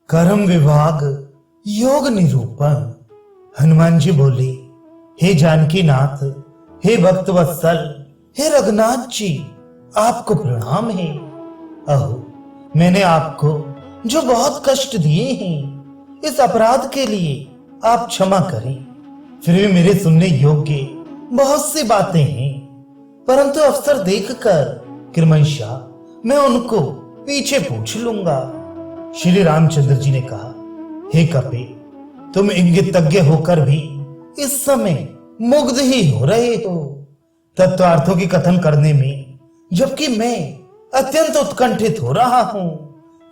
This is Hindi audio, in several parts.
कर्म विभाग योग निरूपण। हनुमान जी बोले, हे जानकी नाथ, हे भक्त वत्सल, हे रघुनाथ जी, आपको प्रणाम है। अहो, मैंने आपको जो बहुत कष्ट दिए हैं, इस अपराध के लिए आप क्षमा करें। फिर भी मेरे सुनने योग्य बहुत सी बातें हैं, परंतु अवसर देखकर क्रमशः मैं उनको पीछे पूछ लूंगा। श्री रामचंद्र जी ने कहा, हे कपे, तुम इंगितज्ञ होकर भी इस समय मुग्ध ही हो रहे हो तत्वार्थों की कथन करने में, जबकि मैं अत्यंत उत्कंठित हो रहा हूं।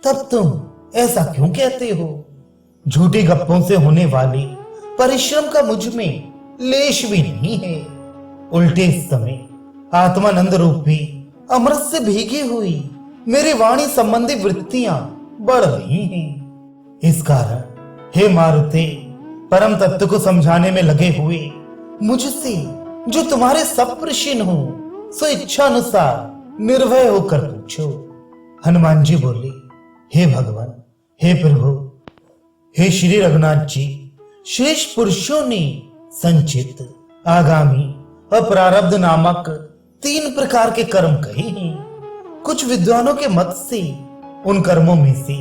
तब तुम ऐसा क्यों कहते हो? झूठी गप्पों से होने वाले परिश्रम का मुझ में लेश भी नहीं है। उल्टे इस समय आत्मानंद रूपी अमृत से भीगी हुई मेरी वाणी संबंधी वृत्तियां बढ़ रही हैं। इस कारण हे मारुते, परम तत्व को समझाने में लगे हुए मुझसे जो तुम्हारे सब प्रश्न हो, सो इच्छा अनुसार निर्भय होकर पूछो। हनुमान जी बोले, हे भगवान, हे प्रभु, हे श्री रघुनाथ जी, श्रेष्ठ पुरुषों ने संचित, आगामी और प्रारब्ध नामक 3 प्रकार के कर्म कहे हैं। कुछ विद्वानों के मत से उन कर्मों में से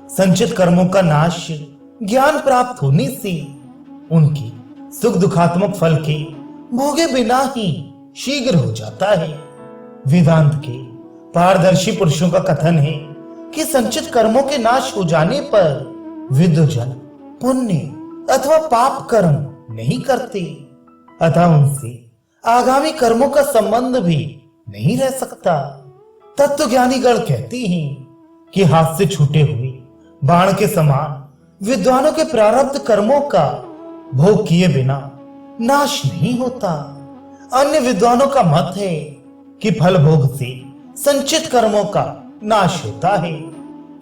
संचित कर्मों का नाश ज्ञान प्राप्त होने से उनकी सुख दुखात्मक फल के भोगे बिना ही शीघ्र हो जाता है। वेदांत के पारदर्शी पुरुषों का कथन है कि संचित कर्मों के नाश हो जाने पर विद्वजन पुण्य अथवा पाप कर्म नहीं करते, अतः उनसे आगामी कर्मों का संबंध भी नहीं रह सकता। तत्वज्ञानीगण कहते हैं कि हाथ से छूटे हुए बाण के समान विद्वानों के प्रारब्ध कर्मों का भोग किए बिना नाश नहीं होता। अन्य विद्वानों का मत है कि फल भोग से संचित कर्मों का नाश होता है,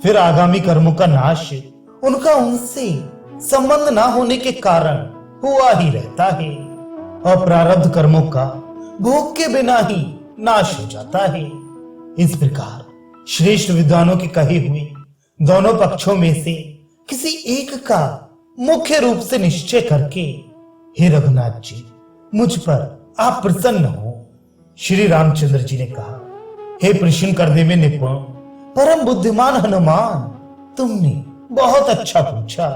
फिर आगामी कर्मों का नाश उनका उनसे संबंध ना होने के कारण हुआ ही रहता है, और प्रारब्ध कर्मों का भोग के बिना ही नाश हो जाता है। इस प्रकार श्रेष्ठ विद्वानों के कहे हुए दोनों पक्षों में से किसी एक का मुख्य रूप से निश्चय करके, हे रघुनाथ जी, मुझ पर आप प्रसन्न हो। श्री रामचंद्र जी ने कहा, हे प्रश्न करने में निपुण परम बुद्धिमान हनुमान, तुमने बहुत अच्छा पूछा।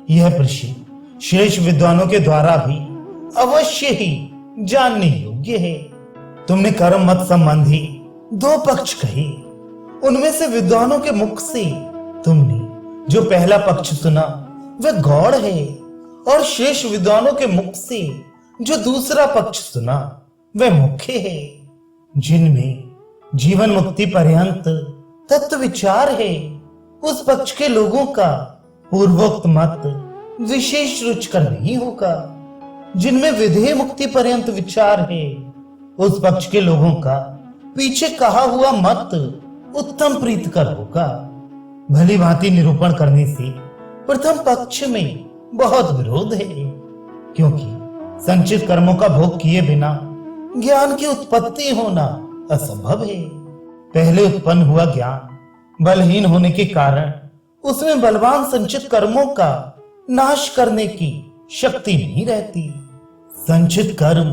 यह प्रश्न श्रेष्ठ विद्वानों के द्वारा भी अवश्य ही जानने योग्य है। तुमने कर्म मत संबंधी 2 पक्ष कहे, उनमें से विद्वानों के मुख से तुमने जो पहला पक्ष सुना वह गौड़ है, और शेष विद्वानों के मुख से जो दूसरा पक्ष सुना वह मुख्य है, जिनमें जीवन मुक्ति पर्यंत तत्व विचार है। उस पक्ष के लोगों का पूर्वोक्त मत विशेष रुचिकर नहीं होगा। जिनमें विधेय मुक्ति पर्यंत विचार है, उस पक्ष के लोगों का पीछे कहा हुआ मत उत्तम प्रीतकर होगा। भली भांति निरूपण करने से प्रथम पक्ष में बहुत विरोध है, क्योंकि संचित कर्मों का भोग किए बिना ज्ञान की उत्पत्ति होना असंभव है। पहले उत्पन्न हुआ ज्ञान बलहीन होने के कारण उसमें बलवान संचित कर्मों का नाश करने की शक्ति नहीं रहती। संचित कर्म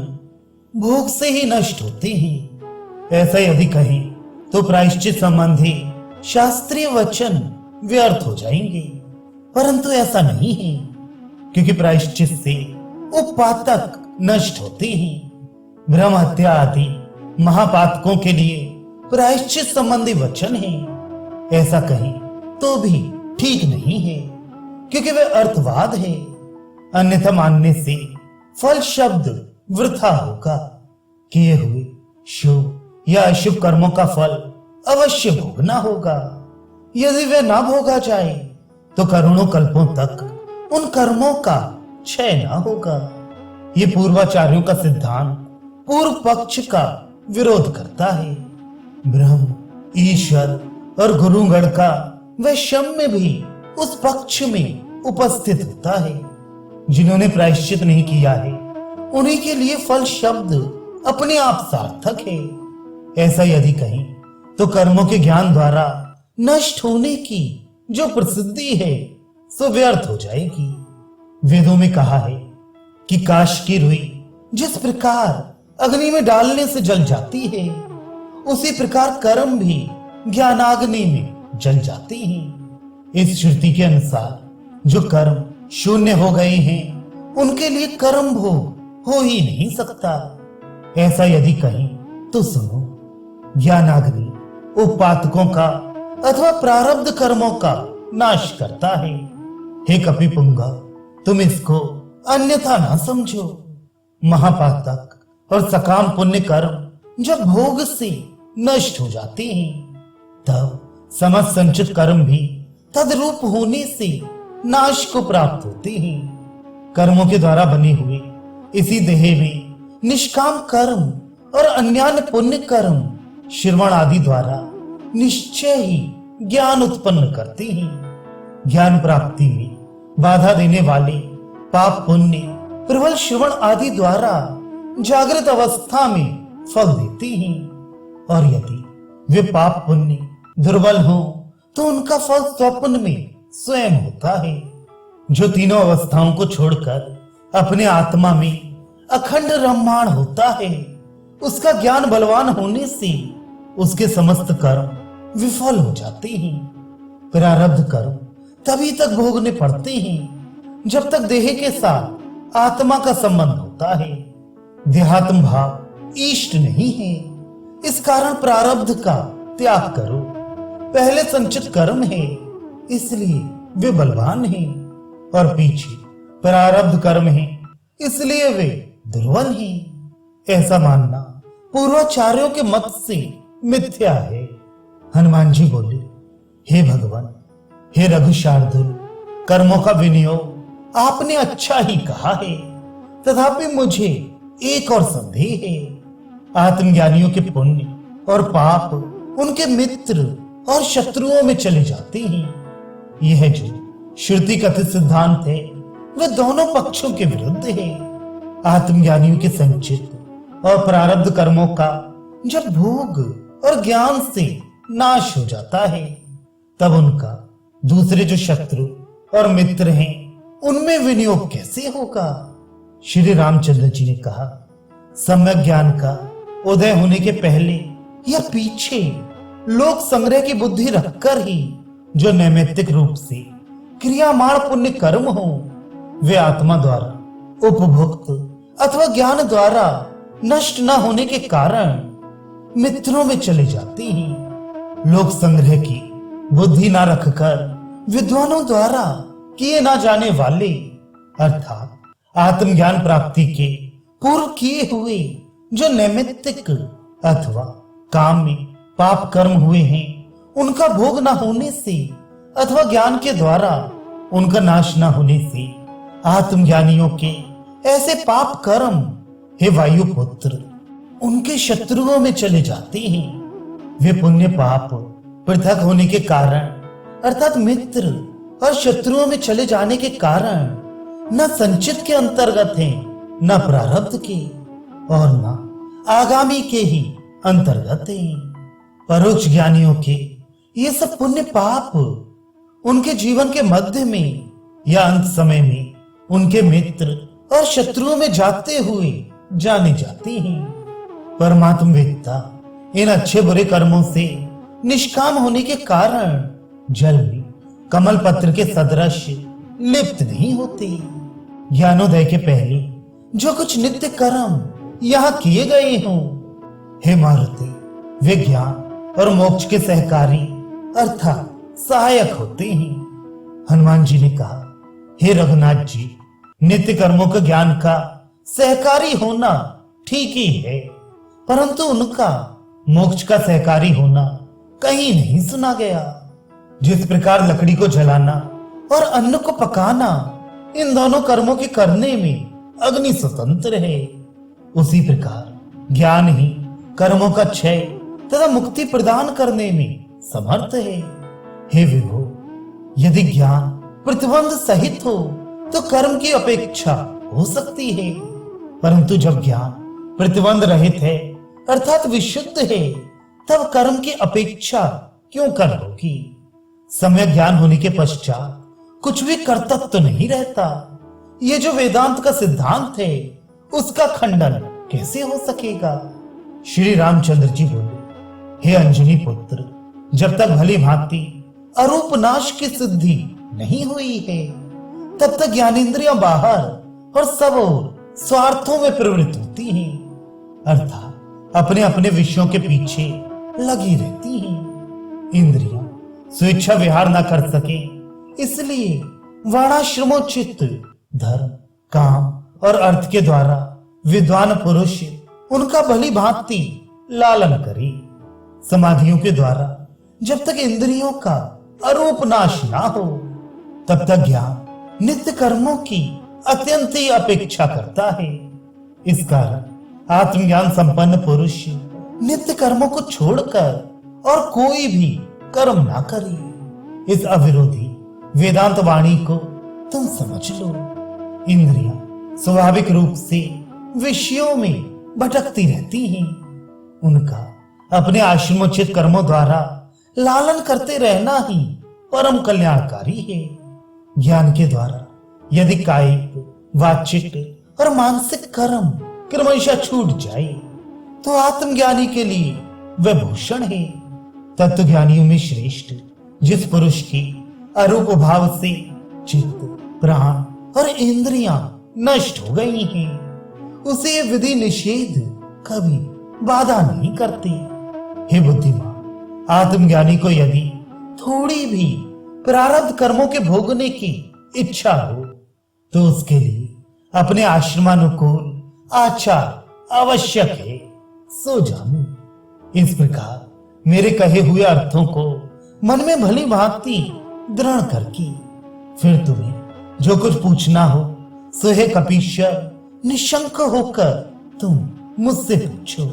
भोग से ही नष्ट होते हैं। ऐसा यदि कहें तो प्रायश्चित संबंधी शास्त्रीय वचन व्यर्थ हो जाएंगे, परंतु ऐसा नहीं है, क्योंकि प्रायश्चित से उपपातक नष्ट होते हैं। ब्रह्म हत्या आदि महापातकों के लिए प्रायश्चित संबंधी वचन है। ऐसा कहें तो भी ठीक नहीं है, क्योंकि वह अर्थवाद है। अन्यथा मानने से फल शब्द वृथा होगा। किए हुए शुभ या अशुभ कर्मों का फल अवश्य भोगना होगा। यदि वे ना भोगा जाए तो करोड़ों कल्पों तक उन कर्मों का क्षय ना होगा। ये पूर्वाचार्यों का सिद्धांत पूर्व पक्ष का विरोध करता है। ब्रह्म, ईश्वर और गुरुगण का वैषम्य भी उस पक्ष में उपस्थित होता है। जिन्होंने प्रायश्चित नहीं किया है, उन्हीं के लिए फल शब्द अपने आप सार्थक है। ऐसा यदि कहें तो कर्मों के ज्ञान द्वारा नष्ट होने की जो प्रसिद्धि है सो व्यर्थ हो जाएगी। वेदों में कहा है कि काश की रुई जिस प्रकार अग्नि में डालने से जल जाती है, उसी प्रकार कर्म भी ज्ञानाग्नि में जल जाते हैं। इस श्रुति के अनुसार जो कर्म शून्य हो गए हैं, उनके लिए कर्म भोग हो ही नहीं सकता। ऐसा यदि कहें तो सुनो, ज्ञानाग्नि उपातकों का अथवा प्रारब्ध कर्मों का नाश करता है। हे कपिपुंगा, तुम इसको अन्यथा ना समझो। महापातक और सकाम पुण्य कर्म जब भोग से नष्ट हो जाते हैं, तब समस्त संचित कर्म भी तद्रूप होने से नाश को प्राप्त होते हैं। कर्मों के द्वारा बने हुए इसी देह में निष्काम कर्म और अन्यान्य पुण्य कर्म श्रवण आदि द्वारा निश्चय ही ज्ञान उत्पन्न करते हैं। ज्ञान प्राप्ति में बाधा देने वाले पाप पुण्य प्रबल श्रवण आदि द्वारा जागृत अवस्था में फल देते हैं, और यदि वे पाप पुण्य दुर्बल हो तो उनका फल स्वप्न में स्वयं होता है। जो तीनों अवस्थाओं को छोड़कर अपने आत्मा में अखंड रममाण होता है, उसका ज्ञान बलवान होने से उसके समस्त कर्म विफल हो जाते हैं। प्रारब्ध कर्म तभी तक भोगने पड़ते हैं जब तक देह के साथ आत्मा का संबंध होता है। देहात्म भाव इष्ट नहीं है, इस कारण प्रारब्ध का त्याग करो। पहले संचित कर्म है, इसलिए वे बलवान हैं, और पीछे प्रारब्ध कर्म है, इसलिए वे दुर्बल हैं। ऐसा मानना पूर्वाचार्यों के मत से मिथ्या है। हनुमान जी बोले, हे भगवान, हे रघु शार्दुल, कर्मों का विनियोग आपने अच्छा ही कहा है, तथापि मुझे एक और संदेह है। आत्मज्ञानियों के पुण्य और पाप उनके मित्र और शत्रुओं में चले जाते हैं। यह जो श्रुति कथित सिद्धांत है, वह दोनों पक्षों के विरुद्ध है। आत्मज्ञानियों के संचित और प्रारब्ध कर्मों का जब भोग और ज्ञान से नाश हो जाता है, तब उनका दूसरे जो शत्रु और मित्र हैं, उनमें विनियोग कैसे होगा? श्री रामचंद्र जी ने कहा, सम्यक ज्ञान का उदय होने के पहले या पीछे लोक संग्रह की बुद्धि रखकर ही जो नैमित्तिक रूप से क्रियामाण पुण्य कर्म हो, वे आत्मा द्वारा उपभुक्त अथवा ज्ञान द्वारा नष्ट न होने के कारण मित्रों में चले जाते हैं। लोक संग्रह की बुद्धि न रखकर विद्वानों द्वारा किए ना जाने वाले अर्थात आत्मज्ञान प्राप्ति के पूर्व किए हुए जो नैमित्तिक अथवा काम में पाप कर्म हुए हैं, उनका भोग न होने से अथवा ज्ञान के द्वारा उनका नाश न होने से आत्मज्ञानियों के ऐसे पाप कर्म, हे वायुपुत्र, उनके शत्रुओं में चले जाते हैं। वे पुण्य पाप पृथक होने के कारण अर्थात मित्र और शत्रुओं में चले जाने के कारण न संचित के अंतर्गत हैं, न प्रारब्ध के, और न आगामी के ही अंतर्गत हैं। परोक्ष ज्ञानियों के ये सब पुण्य पाप उनके जीवन के मध्य में या अंत समय में उनके मित्र और शत्रुओं में जाते हुए जाने जाते हैं। परमात्म वेत्ता इन अच्छे बुरे कर्मों से निष्काम होने के कारण जल में कमल पत्र के सदृश लिप्त नहीं होते। ज्ञानोदय के पहले जो कुछ नित्य कर्म यहाँ किए गए हों, हे मारुति, वे ज्ञान और मोक्ष के सहकारी अर्थात सहायक होते हैं। हनुमान जी ने कहा, हे रघुनाथ जी, नित्य कर्मों के ज्ञान का सहकारी होना ठीक ही है, परंतु उनका मोक्ष का सहकारी होना कहीं नहीं सुना गया। जिस प्रकार लकड़ी को जलाना और अन्न को पकाना इन दोनों कर्मों के करने में अग्नि स्वतंत्र है, उसी प्रकार ज्ञान ही कर्मों का क्षय तथा मुक्ति प्रदान करने में समर्थ है। हे विभो, यदि ज्ञान प्रतिबंध सहित हो तो कर्म की अपेक्षा हो सकती है, परंतु जब ज्ञान प्रतिबंध रहित है अर्थात विशुद्ध है, तब कर्म की अपेक्षा क्यों कर होगी? सम्यक ज्ञान होने के पश्चात कुछ भी कर्तव्य तो नहीं रहता। ये जो वेदांत का सिद्धांत है उसका खंडन कैसे हो सकेगा? श्री रामचंद्र जी बोले, हे अंजनी पुत्र, जब तक भली भांति अरूप नाश की सिद्धि नहीं हुई है तब तक ज्ञानेंद्रियां बाहर और सब और स्वार्थों में प्रवृत्त होती हैं, अर्थात अपने अपने विषयों के पीछे लगी रहती हैं। इंद्रियां स्वेच्छा विहार न कर सके इसलिए वर्णाश्रमोचित धर्म, काम और अर्थ के द्वारा विद्वान पुरुष उनका भली भांति लालन करे। समाधियों के द्वारा जब तक इंद्रियों का अरूप नाश ना हो तब तक ज्ञान नित्य कर्मों की अत्यंत ही अपेक्षा करता है। इस कारण आत्मज्ञान संपन्न पुरुष नित्य कर्मों को छोड़कर और कोई भी कर्म ना करे। इस अविरोधी वेदांत वाणी को तुम समझ लो। इंद्रियां स्वाभाविक रूप से विषयों में भटकती रहती हैं। उनका अपने आश्रमोचित कर्मों द्वारा लालन करते रहना ही परम कल्याणकारी है। ज्ञान के द्वारा यदि कायिक, वाचिक और मानसिक कर्म क्रमशः छूट जाए तो आत्मज्ञानी के लिए वह भूषण है। तत्व ज्ञानियों में श्रेष्ठ जिस पुरुष की अरूप भाव से चित्त, प्राण और इंद्रियां नष्ट हो गई हैं, उसे ये विधि निषेध कभी बाधा नहीं करती। हे बुद्धिमान, आत्मज्ञानी को यदि थोड़ी भी प्रारब्ध कर्मों के भोगने की इच्छा हो तो उसके लिए अपने आश्रमानुकूल आचार आवश्यक है, सो जानो। इस प्रकार मेरे कहे हुए अर्थों को मन में भली भांति दृढ़ करके फिर तुम्हें जो कुछ पूछना हो सो हे कपीश्वर निशंक होकर तुम मुझसे पूछो।